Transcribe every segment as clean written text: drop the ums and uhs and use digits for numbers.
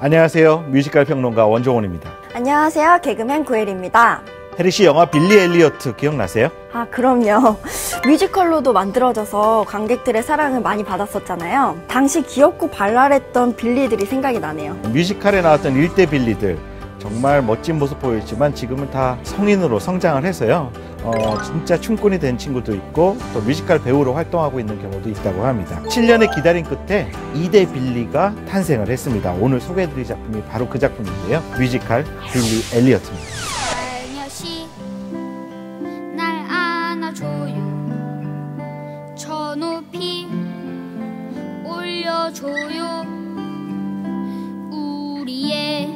안녕하세요. 뮤지컬 평론가 원종원입니다. 안녕하세요. 개그맨 구엘입니다. 해리 씨 영화 빌리 엘리어트 기억나세요? 아, 그럼요. 뮤지컬로도 만들어져서 관객들의 사랑을 많이 받았었잖아요. 당시 귀엽고 발랄했던 빌리들이 생각이 나네요. 뮤지컬에 나왔던 일대 빌리들 정말 멋진 모습 보였지만 지금은 다 성인으로 성장을 해서요. 진짜 춤꾼이 된 친구도 있고 또 뮤지컬 배우로 활동하고 있는 경우도 있다고 합니다. 7년의 기다림 끝에 2대 빌리가 탄생을 했습니다. 오늘 소개해드릴 작품이 바로 그 작품인데요. 뮤지컬 빌리 엘리어트입니다. 살며시 날 안아줘요. 저 높이 올려줘요. 우리의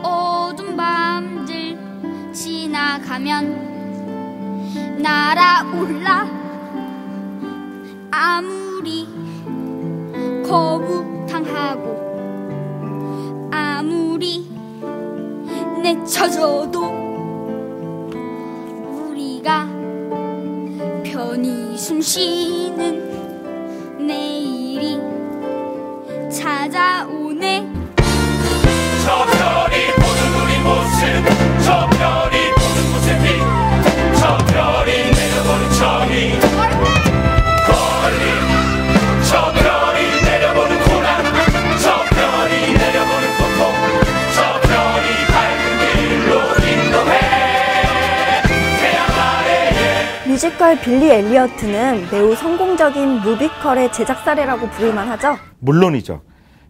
어두운 밤들 지나가면 날아올라. 아무리 거북탕하고 아무리 내쳐져도 우리가 편히 숨쉬는 내일이 찾아오네. 저 별이 보는 우리 모습, 저 별이 보는 모습이, 저 별이 내려보는 정이 걸림, 저 별이 내려보는 고난, 저 별이 내려보는 고통, 저 별이 밝은 길로 인도해 태양 아래에. 뮤지컬 빌리 엘리어트는 매우 성공적인 무비컬의 제작 사례라고 부를만 하죠? 물론이죠.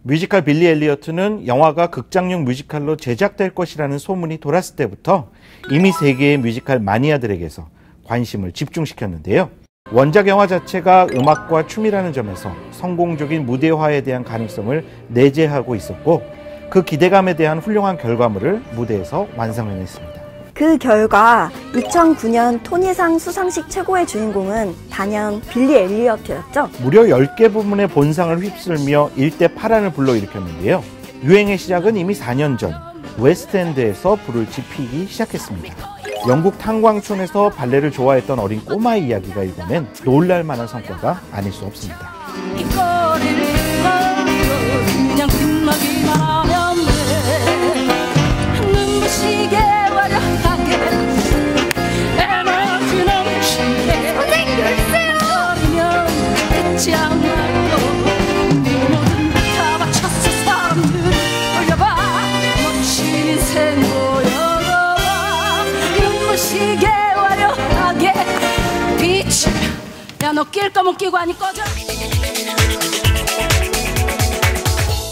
뮤지컬 빌리 엘리어트는 영화가 극장용 뮤지컬로 제작될 것이라는 소문이 돌았을 때부터 이미 세계의 뮤지컬 마니아들에게서 관심을 집중시켰는데요. 원작 영화 자체가 음악과 춤이라는 점에서 성공적인 무대화에 대한 가능성을 내재하고 있었고 그 기대감에 대한 훌륭한 결과물을 무대에서 완성해냈습니다. 그 결과 2009년 토니상 수상식 최고의 주인공은 단연 빌리 엘리어트였죠. 무려 10개 부문의 본상을 휩쓸며 일대 파란을 불러일으켰는데요. 유행의 시작은 이미 4년 전 웨스트엔드에서 불을 지피기 시작했습니다. 영국 탄광촌에서 발레를 좋아했던 어린 꼬마의 이야기가 일궈낸 놀랄만한 성과가 아닐 수 없습니다. 이 거리를 그냥 끝나기만 하면 돼. 눈부시게 화려하게 에너지 넘치게 선생님 열쇠요. 버리면 끝이 안 나요. 네 모든 다 바쳤어. 사람들 올려봐. 멋진 인생 보여봐. 눈부시게 화려하게 빛을. 야, 너 낄 거면 끼고 하니 꺼져.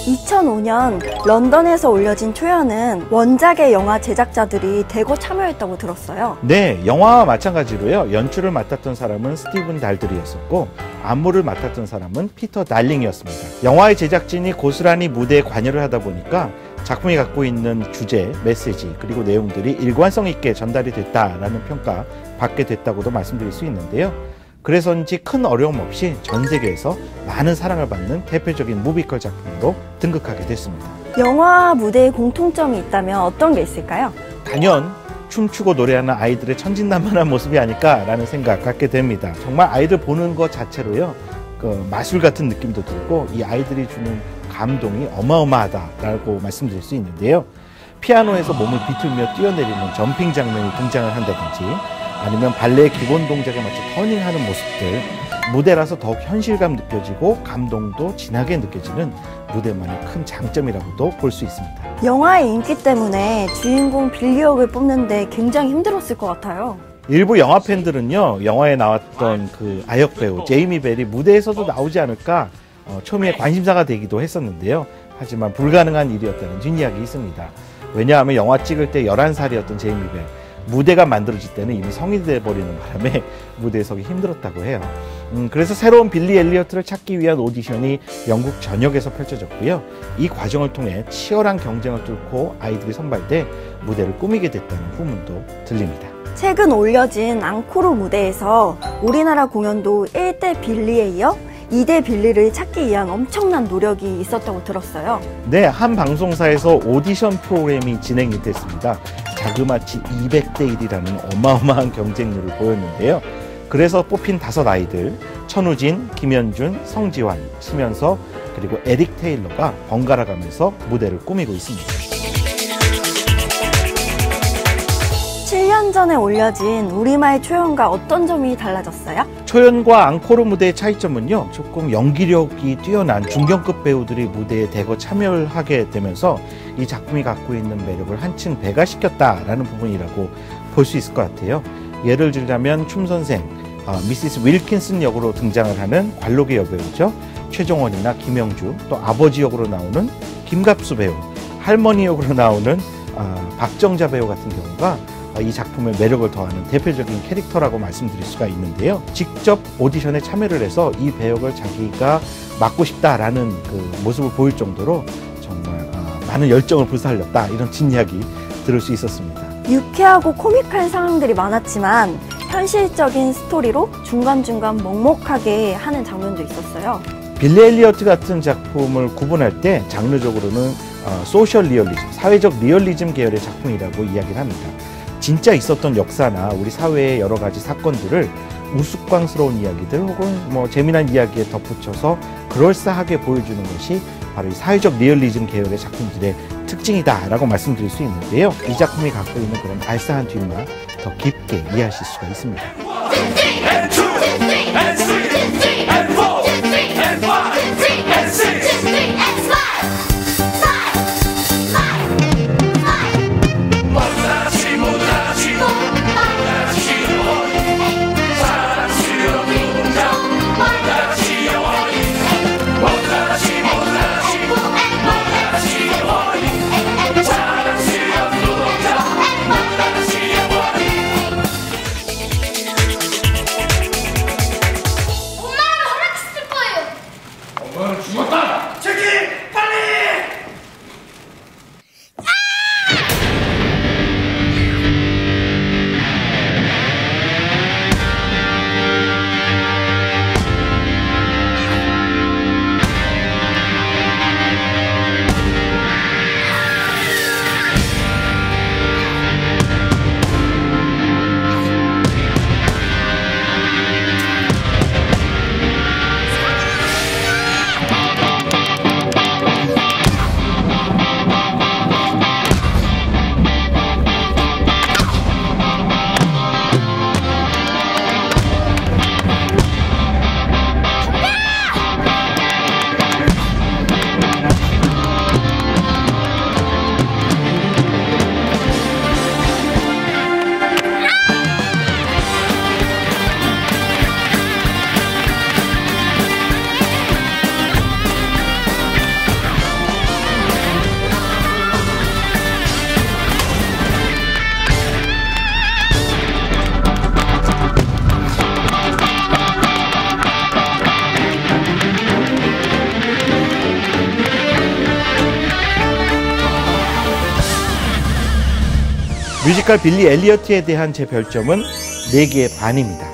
2005년 런던에서 올려진 초연은 원작의 영화 제작자들이 대거 참여했다고 들었어요. 네, 영화와 마찬가지로요. 연출을 맡았던 사람은 스티븐 달드리였었고 안무를 맡았던 사람은 피터 달링이었습니다. 영화의 제작진이 고스란히 무대에 관여를 하다 보니까 작품이 갖고 있는 주제, 메시지, 그리고 내용들이 일관성 있게 전달이 됐다라는 평가 받게 됐다고도 말씀드릴 수 있는데요. 그래서인지 큰 어려움 없이 전 세계에서 많은 사랑을 받는 대표적인 무비컬 작품으로 등극하게 됐습니다. 영화와 무대에 공통점이 있다면 어떤 게 있을까요? 단연 춤추고 노래하는 아이들의 천진난만한 모습이 아닐까라는 생각 갖게 됩니다. 정말 아이들 보는 것 자체로요, 그 마술 같은 느낌도 들고 이 아이들이 주는 감동이 어마어마하다라고 말씀드릴 수 있는데요. 피아노에서 몸을 비틀며 뛰어내리는 점핑 장면이 등장을 한다든지 아니면 발레의 기본 동작에 맞춰 터닝하는 모습들, 무대라서 더욱 현실감 느껴지고 감동도 진하게 느껴지는 무대만의 큰 장점이라고도 볼 수 있습니다. 영화의 인기 때문에 주인공 빌리 역을 뽑는데 굉장히 힘들었을 것 같아요. 일부 영화 팬들은요, 영화에 나왔던 그 아역 배우 제이미 벨이 무대에서도 나오지 않을까 초미의 관심사가 되기도 했었는데요. 하지만 불가능한 일이었다는 뒷이야기 있습니다. 왜냐하면 영화 찍을 때 11살이었던 제이미 벨, 무대가 만들어질 때는 이미 성인이 돼버리는 바람에 무대에 서기 힘들었다고 해요. 그래서 새로운 빌리 엘리어트를 찾기 위한 오디션이 영국 전역에서 펼쳐졌고요. 이 과정을 통해 치열한 경쟁을 뚫고 아이들이 선발돼 무대를 꾸미게 됐다는 후문도 들립니다. 최근 올려진 앙코르 무대에서 우리나라 공연도 1대 빌리에 이어 2대 빌리를 찾기 위한 엄청난 노력이 있었다고 들었어요. 네, 한 방송사에서 오디션 프로그램이 진행이 됐습니다. 자그마치 200대 1이라는 어마어마한 경쟁률을 보였는데요. 그래서 뽑힌 5 아이들, 천우진, 김현준, 성지환, 심연서, 그리고 에릭 테일러가 번갈아 가면서 무대를 꾸미고 있습니다. 7년 전에 올려진 우리말 초연과 어떤 점이 달라졌어요? 초연과 앙코르 무대의 차이점은요, 조금 연기력이 뛰어난 중견급 배우들이 무대에 대거 참여하게 되면서 이 작품이 갖고 있는 매력을 한층 배가시켰다라는 부분이라고 볼 수 있을 것 같아요. 예를 들자면 춤선생 미시스 윌킨슨 역으로 등장을 하는 관록의 여배우죠. 최정원이나 김영주, 또 아버지 역으로 나오는 김갑수 배우, 할머니 역으로 나오는 박정자 배우 같은 경우가 이 작품의 매력을 더하는 대표적인 캐릭터라고 말씀드릴 수가 있는데요. 직접 오디션에 참여를 해서 이 배역을 자기가 맡고 싶다라는 그 모습을 보일 정도로 정말 많은 열정을 불살렸다, 이런 뒷이야기 들을 수 있었습니다. 유쾌하고 코믹한 상황들이 많았지만 현실적인 스토리로 중간중간 먹먹하게 하는 장면도 있었어요. 빌리 엘리어트 같은 작품을 구분할 때 장르적으로는 소셜 리얼리즘, 사회적 리얼리즘 계열의 작품이라고 이야기를 합니다. 진짜 있었던 역사나 우리 사회의 여러 가지 사건들을 우스꽝스러운 이야기들 혹은 뭐 재미난 이야기에 덧붙여서 그럴싸하게 보여주는 것이 바로 이 사회적 리얼리즘 계열의 작품들의 특징이다라고 말씀드릴 수 있는데요. 이 작품이 갖고 있는 그런 알싸한 뒷맛 더 깊게 이해하실 수가 있습니다. and 2 and 3 and 4 and 5 and 6 뮤지컬 빌리 엘리어트에 대한 제 별점은 4개 반입니다.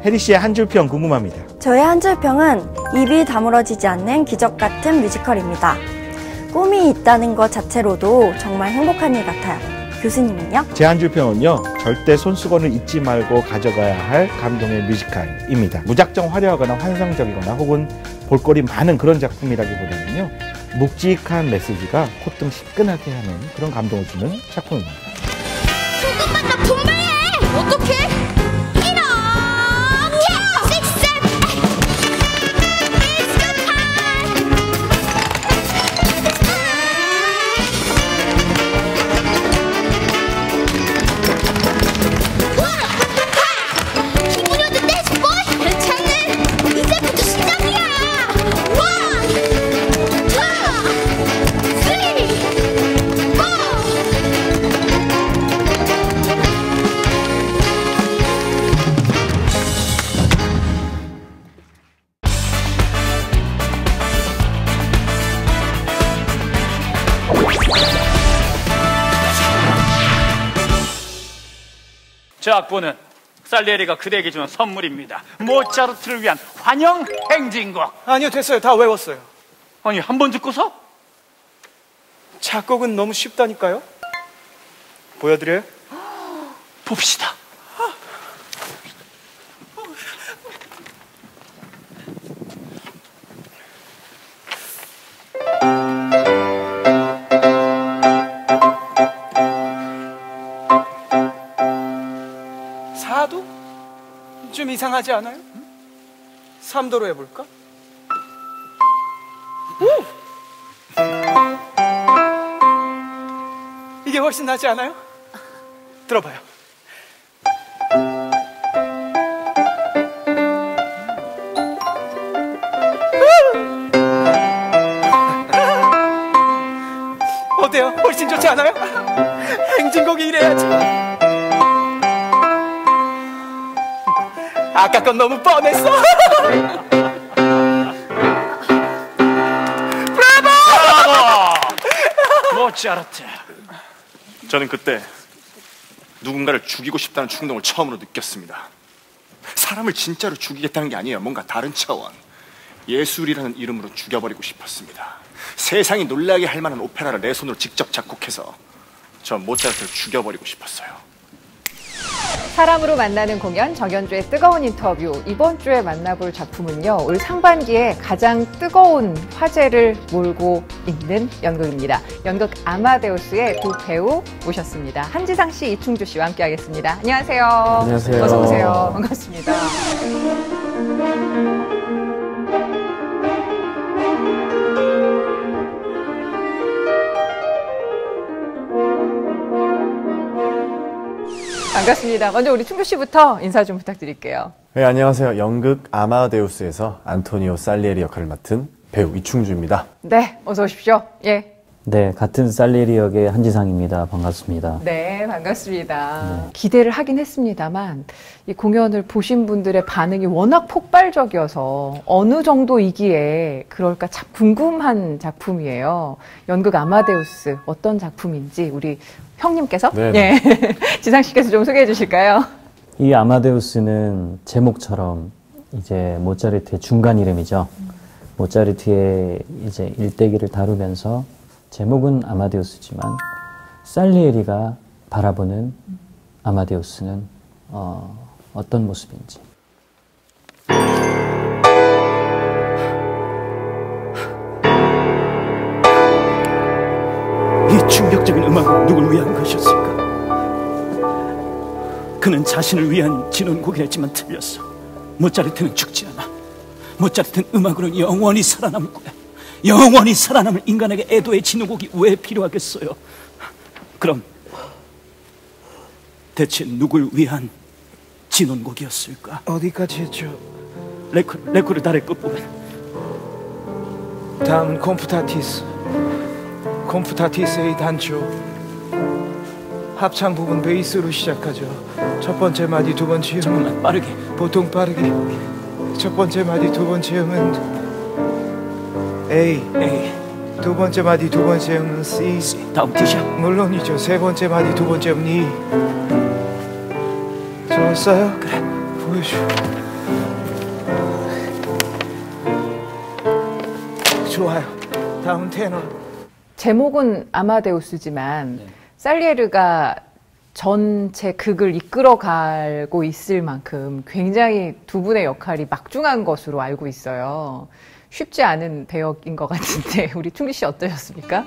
혜리 씨의 한 줄 평 궁금합니다. 저의 한 줄 평은 입이 다물어지지 않는 기적 같은 뮤지컬입니다. 꿈이 있다는 것 자체로도 정말 행복한 일 같아요. 교수님은요? 제 한 줄 평은요, 절대 손수건을 잊지 말고 가져가야 할 감동의 뮤지컬입니다. 무작정 화려하거나 환상적이거나 혹은 볼거리 많은 그런 작품이라기보다는요, 묵직한 메시지가 콧등 시끈하게 하는 그런 감동을 주는 작품입니다. 조금만 더 분발해! 어떡해? 이렇게! 식스! It's the time! 우와! 하! 기분이 어때, 스포이? 괜찮네! 이제부터 시작이야! 원! 투! 쓰리! 포! 저 악보는 살리에리가 그대에게 주는 선물입니다. 모차르트를 위한 환영 행진곡. 아니요, 됐어요. 다 외웠어요. 아니, 한 번 듣고서? 작곡은 너무 쉽다니까요. 보여드려요? 봅시다. 좀 이상하지 않아요? 3도로 해볼까? 이게 훨씬 낫지 않아요? 들어봐요. 어때요? 훨씬 좋지 않아요? 행진곡이 이래야지. 아까 건 너무 뻔했어. 모차르트. 저는 그때 누군가를 죽이고 싶다는 충동을 처음으로 느꼈습니다. 사람을 진짜로 죽이겠다는 게 아니에요. 뭔가 다른 차원. 예술이라는 이름으로 죽여버리고 싶었습니다. 세상이 놀라게 할 만한 오페라를 내 손으로 직접 작곡해서 저 모차르트를 죽여버리고 싶었어요. 사람으로 만나는 공연 정연주의 뜨거운 인터뷰. 이번 주에 만나볼 작품은요, 올 상반기에 가장 뜨거운 화제를 몰고 있는 연극입니다. 연극 아마데우스의 두 배우 모셨습니다. 한지상 씨, 이충주 씨와 함께하겠습니다. 안녕하세요. 안녕하세요. 어서 오세요. 반갑습니다. 반갑습니다. 먼저 우리 충주 씨부터 인사 좀 부탁드릴게요. 네, 안녕하세요. 연극 아마데우스에서 안토니오 살리에리 역할을 맡은 배우 이충주입니다. 네, 어서 오십시오. 예. 네, 같은 살리에리 역의 한지상입니다. 반갑습니다. 네, 반갑습니다. 기대를 하긴 했습니다만 이 공연을 보신 분들의 반응이 워낙 폭발적이어서 어느 정도이기에 그럴까 참 궁금한 작품이에요. 연극 아마데우스 어떤 작품인지 우리 형님께서 예. 지상 씨께서 좀 소개해 주실까요? 이 아마데우스는 제목처럼 이제 모차르트의 중간 이름이죠. 모차르트의 이제 일대기를 다루면서 제목은 아마데우스지만 살리에리가 바라보는 아마데우스는 어떤 모습인지. 이 충격적인 음악은 누굴 위한 것이었을까? 그는 자신을 위한 진원곡이랬지만 틀렸어. 모차르트는 죽지 않아. 모차르트는 음악으로 영원히 살아남을 거야. 영원히 살아남을 인간에게 애도의 진원곡이 왜 필요하겠어요? 그럼 대체 누굴 위한 진원곡이었을까? 어디까지 했죠? 레코르다의 끝부분. 다음은 콤프타티스의 단조. 합창 부분 베이스로 시작하죠. 첫 번째 마디, 두 번째 음은 잠깐만, 빠르게. 보통 빠르게. 첫 번째 마디, 두 번째 음은 A. 두 번째 마디, 두 번째 음은 C. 다음 D샵. 물론이죠. 세 번째 마디, 두 번째 음은 E. 좋았어요? 그래. 보여줘. 좋아요. 다음 테너. 제목은 아마데우스지만 살리에르가 전체 극을 이끌어가고 있을 만큼 굉장히 두 분의 역할이 막중한 것으로 알고 있어요. 쉽지 않은 배역인 것 같은데 우리 충기 씨 어떠셨습니까?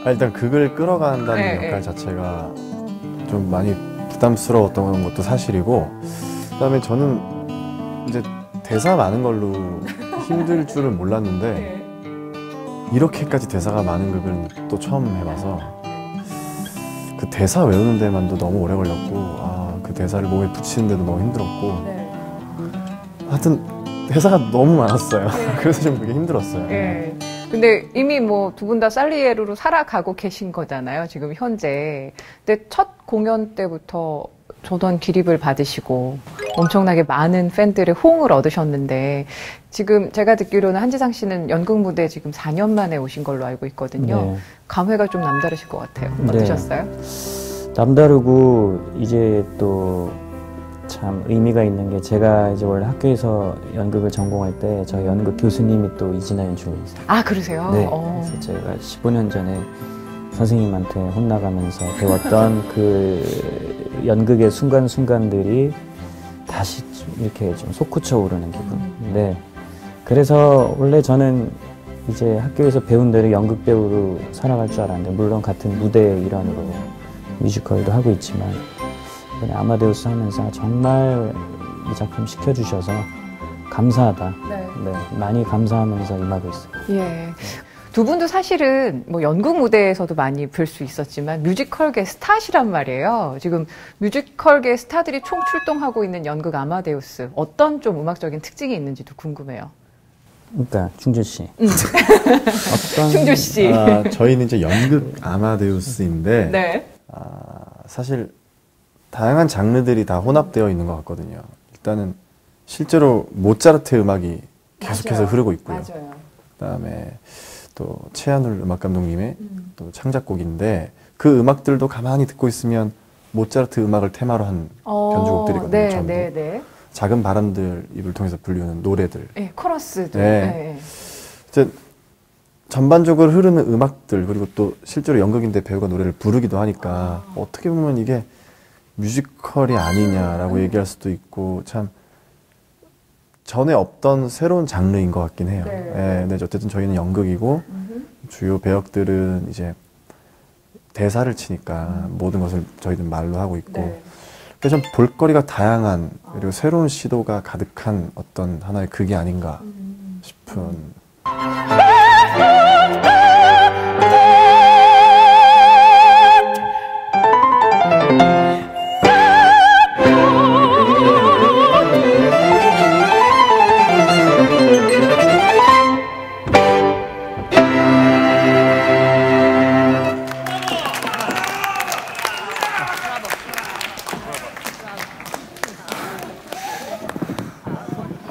일단 극을 끌어간다는 역할 자체가 좀 많이 부담스러웠던 것도 사실이고, 그다음에 저는 이제 대사 많은 걸로 힘들 줄은 몰랐는데 이렇게까지 대사가 많은 극은 또 처음 해봐서 그 대사 외우는 데만도 너무 오래 걸렸고, 그 대사를 몸에 붙이는 데도 너무 힘들었고, 하여튼 대사가 너무 많았어요. 그래서 좀 그게 힘들었어요. 근데 이미 뭐 두 분 다 살리에르로 살아가고 계신 거잖아요, 지금 현재. 근데 첫 공연 때부터 조던 기립을 받으시고 엄청나게 많은 팬들의 호응을 얻으셨는데, 지금 제가 듣기로는 한지상 씨는 연극 무대 지금 4년 만에 오신 걸로 알고 있거든요. 네. 감회가 좀 남다르실 것 같아요. 어떠셨어요? 남다르고 이제 또 참 의미가 있는 게, 제가 이제 원래 학교에서 연극을 전공할 때 저희 연극 교수님이 또 이진아 주님이세요. 아, 그러세요? 네. 그래서 제가 15년 전에 선생님한테 혼나가면서 배웠던 그 연극의 순간순간들이 다시 이렇게 좀 솟구쳐 오르는 기분. 네. 그래서 원래 저는 이제 학교에서 배운 대로 연극 배우로 살아갈 줄 알았는데, 물론 같은 무대의 일환으로 뮤지컬도 하고 있지만, 이번에 아마데우스 하면서 정말 이 작품 시켜주셔서 감사하다. 네. 네, 많이 감사하면서 임하고 있어요. 예. 두 분도 사실은 뭐 연극 무대에서도 많이 볼 수 있었지만 뮤지컬계 스타시란 말이에요. 지금 뮤지컬계 스타들이 총 출동하고 있는 연극 아마데우스 어떤 좀 음악적인 특징이 있는지도 궁금해요. 그러니까 충준 씨. 어떤 충준 씨. 저희는 이제 연극 아마데우스인데 네. 사실 다양한 장르들이 다 혼합되어 있는 것 같거든요. 일단은 실제로 모차르트 음악이 계속해서 맞아요. 흐르고 있고요. 맞아요. 그다음에 또 최한울 음악 감독님의 또 창작곡인데 그 음악들도 가만히 듣고 있으면 모차르트 음악을 테마로 한 변주곡들이거든요. 네, 전부. 네, 네. 작은 바람들 입을 통해서 불리는 노래들. 네, 코러스도. 네. 이제 전반적으로 흐르는 음악들 그리고 또 실제로 연극인데 배우가 노래를 부르기도 하니까 어떻게 보면 이게 뮤지컬이 아니냐라고 얘기할 수도 있고 참 전에 없던 새로운 장르인 것 같긴 해요. 네. 네, 어쨌든 저희는 연극이고 주요 배역들은 이제 대사를 치니까 모든 것을 저희는 말로 하고 있고 네. 그래서 좀 볼거리가 다양한 그리고 새로운 시도가 가득한 어떤 하나의 극이 아닌가 싶은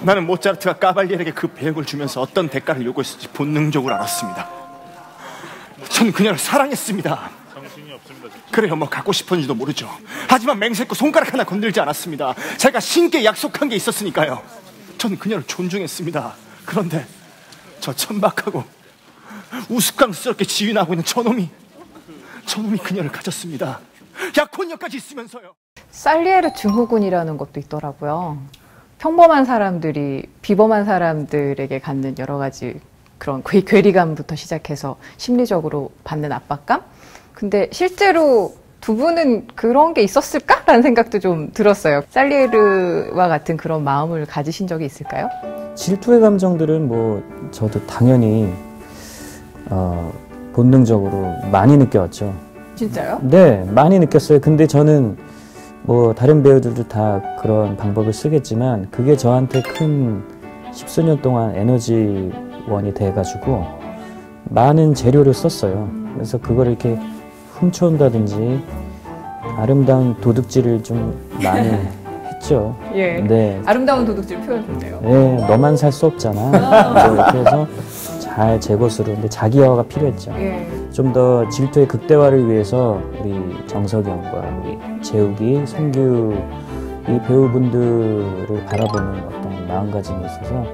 나는 모차르트가 까발리에게 그 배역을 주면서 어떤 대가를 요구했을지 본능적으로 알았습니다. 전 그녀를 사랑했습니다. 그래요, 뭐 갖고 싶은지도 모르죠. 하지만 맹세코 손가락 하나 건들지 않았습니다. 제가 신께 약속한 게 있었으니까요. 전 그녀를 존중했습니다. 그런데 저 천박하고 우스꽝스럽게 지휘나고 있는 저놈이 그녀를 가졌습니다. 약혼녀까지 있으면서요. 살리에르 증후군이라는 것도 있더라고요. 평범한 사람들이 비범한 사람들에게 갖는 여러 가지 그런 괴리감부터 시작해서 심리적으로 받는 압박감? 근데 실제로 두 분은 그런 게 있었을까라는 생각도 좀 들었어요. 살리에르와 같은 그런 마음을 가지신 적이 있을까요? 질투의 감정들은 뭐 저도 당연히 본능적으로 많이 느껴왔죠. 진짜요? 네, 많이 느꼈어요. 근데 저는 뭐 다른 배우들도 다 그런 방법을 쓰겠지만 그게 저한테 큰 십수년 동안 에너지원이 돼가지고 많은 재료를 썼어요. 그래서 그걸 이렇게 훔쳐온다든지 아름다운 도둑질을 좀 많이 했죠. 예. 네. 아름다운 도둑질 표현 좋네요. 네, 너만 살 수 없잖아. 이렇게 해서 잘 제거스로 근데 자기화가 필요했죠. 예. 좀 더 질투의 극대화를 위해서 우리 정석영과 우리 재욱이, 성규 이 배우분들을 바라보는 어떤 마음가짐이 있어서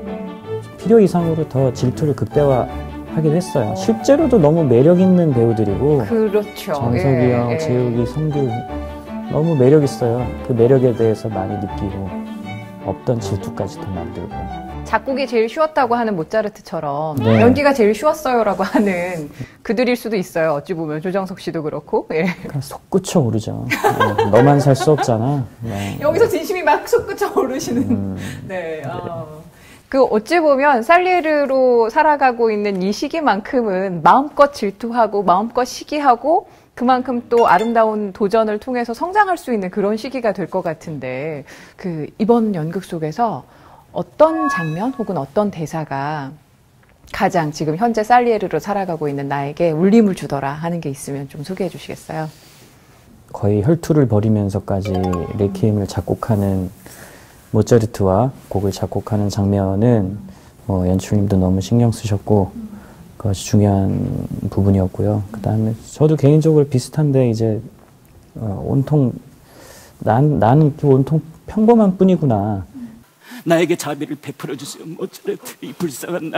필요 이상으로 더 질투를 극대화하긴 했어요. 실제로도 너무 매력 있는 배우들이고 그렇죠. 정석영, 재욱이, 성규 너무 매력 있어요. 그 매력에 대해서 많이 느끼고 없던 질투까지 더 만들고. 작곡이 제일 쉬웠다고 하는 모차르트처럼 네. 연기가 제일 쉬웠어요라고 하는 그들일 수도 있어요. 어찌 보면 조정석 씨도 그렇고. 예. 그냥 솟구쳐 오르죠. 네, 너만 살 수 없잖아. 네. 여기서 진심이 막 솟구쳐 오르시는. 네. 그 어찌 보면 살리에르로 살아가고 있는 이 시기만큼은 마음껏 질투하고 마음껏 시기하고 그만큼 또 아름다운 도전을 통해서 성장할 수 있는 그런 시기가 될 것 같은데 그 이번 연극 속에서 어떤 장면 혹은 어떤 대사가 가장 지금 현재 살리에르로 살아가고 있는 나에게 울림을 주더라 하는 게 있으면 좀 소개해 주시겠어요? 거의 혈투를 벌이면서까지 레퀴엠을 작곡하는 모차르트와 곡을 작곡하는 장면은 연출님도 너무 신경 쓰셨고 그것이 중요한 부분이었고요. 그 다음에 저도 개인적으로 비슷한데 이제 온통 나는 온통 평범한 뿐이구나. 나에게 자비를 베풀어 주세요. 모차르트, 이 불쌍한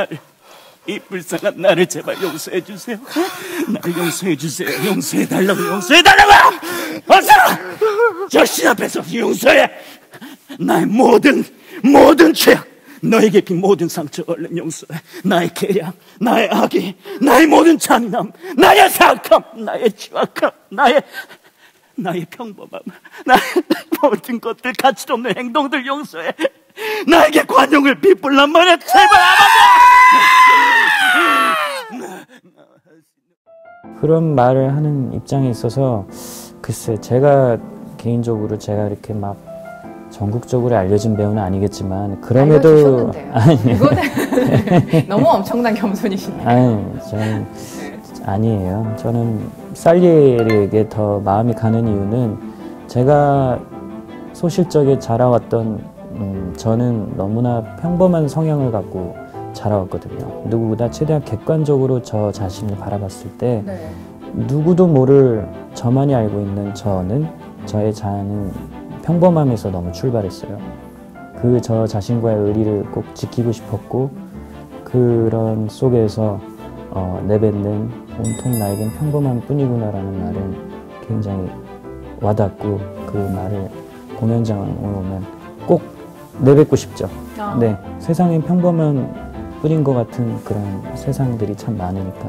나를 제발 용서해 주세요. 나를 용서해 주세요. 용서해 달라고, 용서해 달라고. 어서 저 신 앞에서 용서해. 나의 모든 죄악, 너에게 빈 모든 상처 얼른 용서해. 나의 계량, 나의 악의, 나의 모든 잔인함, 나의 사악함, 나의 추악함, 나의 나의 평범함, 나의 모든 것들, 가치 없는 행동들 용서해. 나에게 관용을 베풀란 말이야. 제발 아버지! 그런 말을 하는 입장에 있어서 글쎄 제가 개인적으로 제가 이렇게 막 전국적으로 알려진 배우는 아니겠지만 그럼에도 아니 이거는 너무 엄청난 겸손이시네요. 아니 저는 아니에요. 저는 살리에리에게 더 마음이 가는 이유는 제가 소실적에 자라왔던 저는 너무나 평범한 성향을 갖고 자라왔거든요. 누구보다 최대한 객관적으로 저 자신을 바라봤을 때 누구도 모를 저만이 알고 있는 저는 저의 자아는 평범함에서 너무 출발했어요. 그 저 자신과의 의리를 꼭 지키고 싶었고 그런 속에서 내뱉는 온통 나에겐 평범한 뿐이구나라는 말은 굉장히 와닿고 그 말을 공연장에 오면 꼭 내뱉고 싶죠. 네, 세상엔 평범한 뿐인 것 같은 그런 세상들이 참 많으니까.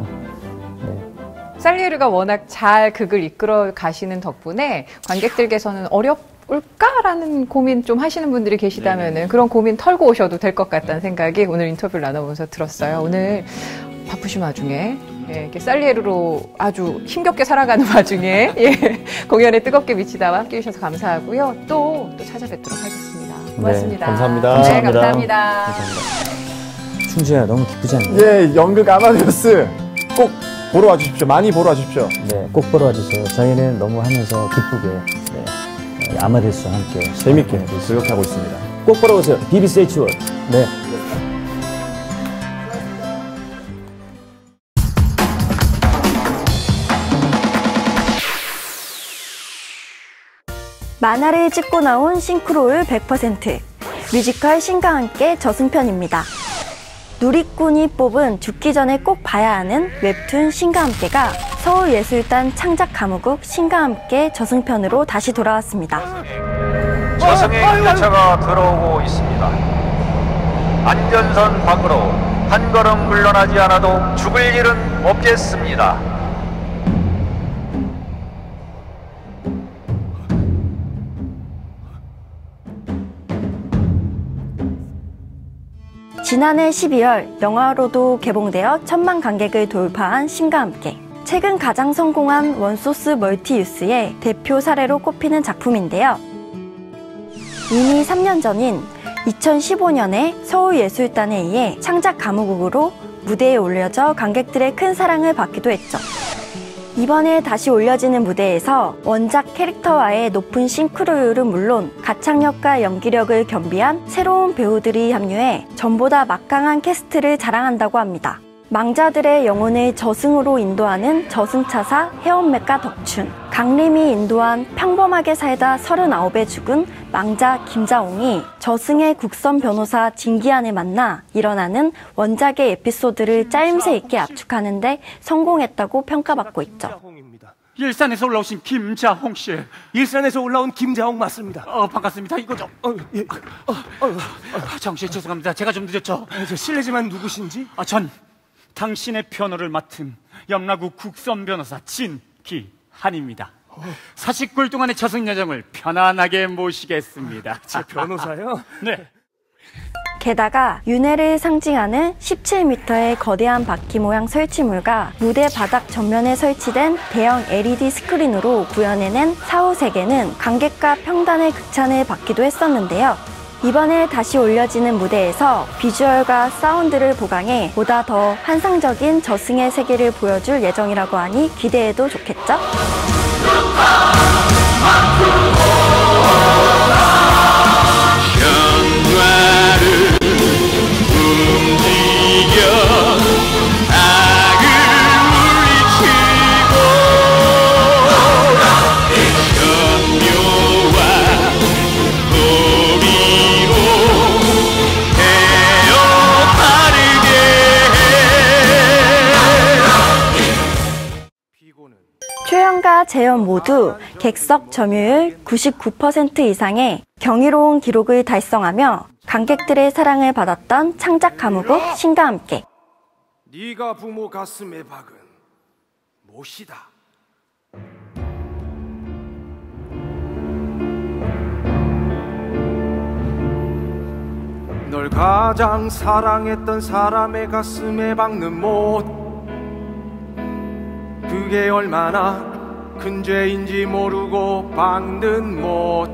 네. 살리에리가 워낙 잘 극을 이끌어 가시는 덕분에 관객들께서는 어렵을까라는 고민 좀 하시는 분들이 계시다면은 그런 고민 털고 오셔도 될 것 같다는 생각이 오늘 인터뷰를 나눠보면서 들었어요. 오늘 바쁘신 와중에 이렇게 살리에리로 아주 힘겹게 살아가는 와중에 공연에 뜨겁게 미치다와 함께 해주셔서 감사하고요. 또 찾아뵙도록 하겠습니다. 고맙습니다. 네, 감사합니다. 네, 감사합니다. 충주야 너무 기쁘지 않나요? 예, 연극 아마데우스 꼭 보러 와주십시오. 많이 보러 와주십시오. 네, 꼭 보러 와주세요. 저희는 너무 하면서 기쁘게 아마데우스와 함께 재밌게 즐겁게 하고 있습니다. 꼭 보러 오세요. BBC H1. 네. 만화를 찍고 나온 싱크로율 100%, 뮤지컬 신과 함께 저승편입니다. 누리꾼이 뽑은 죽기 전에 꼭 봐야 하는 웹툰 신과 함께가 서울예술단 창작 가무국 신과 함께 저승편으로 다시 돌아왔습니다. 저승의 기차가 들어오고 있습니다. 안전선 밖으로 한 걸음 물러나지 않아도 죽을 일은 없겠습니다. 지난해 12월 영화로도 개봉되어 1000만 관객을 돌파한 신과 함께. 최근 가장 성공한 원소스 멀티유스의 대표 사례로 꼽히는 작품인데요. 이미 3년 전인 2015년에 서울예술단에 의해 창작 가무국으로 무대에 올려져 관객들의 큰 사랑을 받기도 했죠. 이번에 다시 올려지는 무대에서 원작 캐릭터와의 높은 싱크로율은 물론 가창력과 연기력을 겸비한 새로운 배우들이 합류해 전보다 막강한 캐스트를 자랑한다고 합니다. 망자들의 영혼을 저승으로 인도하는 저승차사 해원맥과 덕춘, 강림이 인도한 평범하게 살다 39에 죽은 망자 김자홍이 저승의 국선 변호사 진기한을 만나 일어나는 원작의 에피소드를 짜임새 있게 압축하는 데 성공했다고 평가받고 있죠. 일산에서 올라오신 김자홍 씨. 일산에서 올라온 김자홍 맞습니다. 반갑습니다. 이거죠. 자홍 씨 죄송합니다. 제가 좀 늦었죠. 실례지만 누구신지? 전 당신의 변호를 맡은 영라구 국선 변호사 진기한입니다. 40굴 동안의 저승 여정을 편안하게 모시겠습니다. 제 변호사요? 네. 게다가 윤회를 상징하는 17m의 거대한 바퀴 모양 설치물과 무대 바닥 전면에 설치된 대형 LED 스크린으로 구현해낸 사후 세계는 관객과 평단의 극찬을 받기도 했었는데요. 이번에 다시 올려지는 무대에서 비주얼과 사운드를 보강해 보다 더 환상적인 저승의 세계를 보여줄 예정이라고 하니 기대해도 좋겠죠? 초연과 재연 모두 객석 점유율 99% 이상의 경이로운 기록을 달성하며 관객들의 사랑을 받았던 창작 가무국 신과 함께. 네가 부모 가슴에 박은 못이다. 가장 사랑했던 사람의 가슴에 박는 못, 그게 얼마나 큰 죄인지 모르고 박는 못,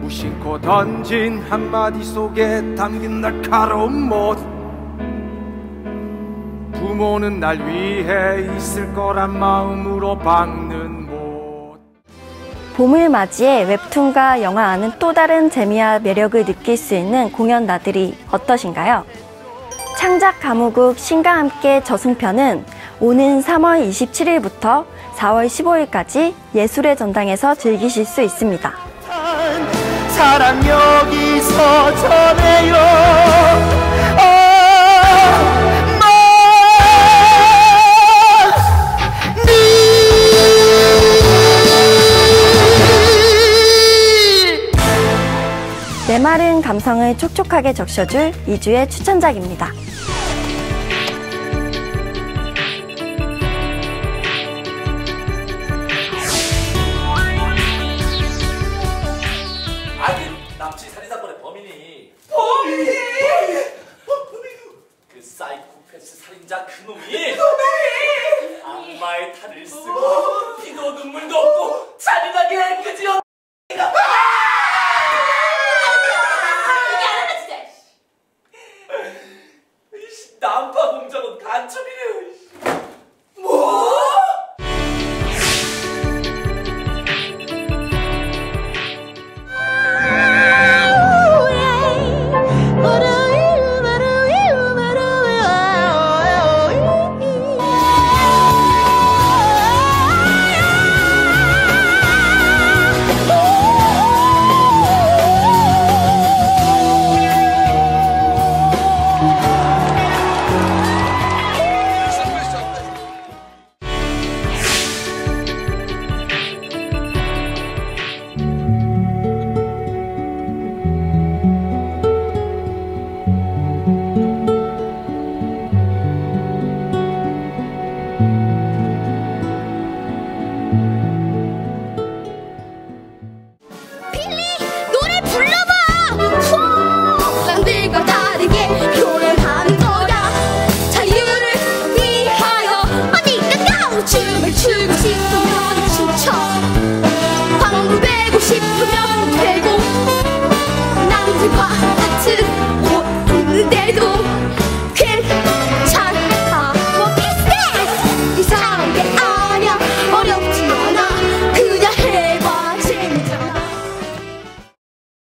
무심코 던진 한마디 속에 담긴 날카로운 못, 부모는 날 위해 있을 거란 마음으로 박는 못. 봄을 맞이해 웹툰과 영화와는 또 다른 재미와 매력을 느낄 수 있는 공연 나들이 어떠신가요? 창작 가무국 신과 함께 저승편은 오는 3월 27일부터 4월 15일까지 예술의 전당에서 즐기실 수 있습니다. 사랑 여기서 전해요. 메마른 감성을 촉촉하게 적셔줄 2주의 추천작입니다.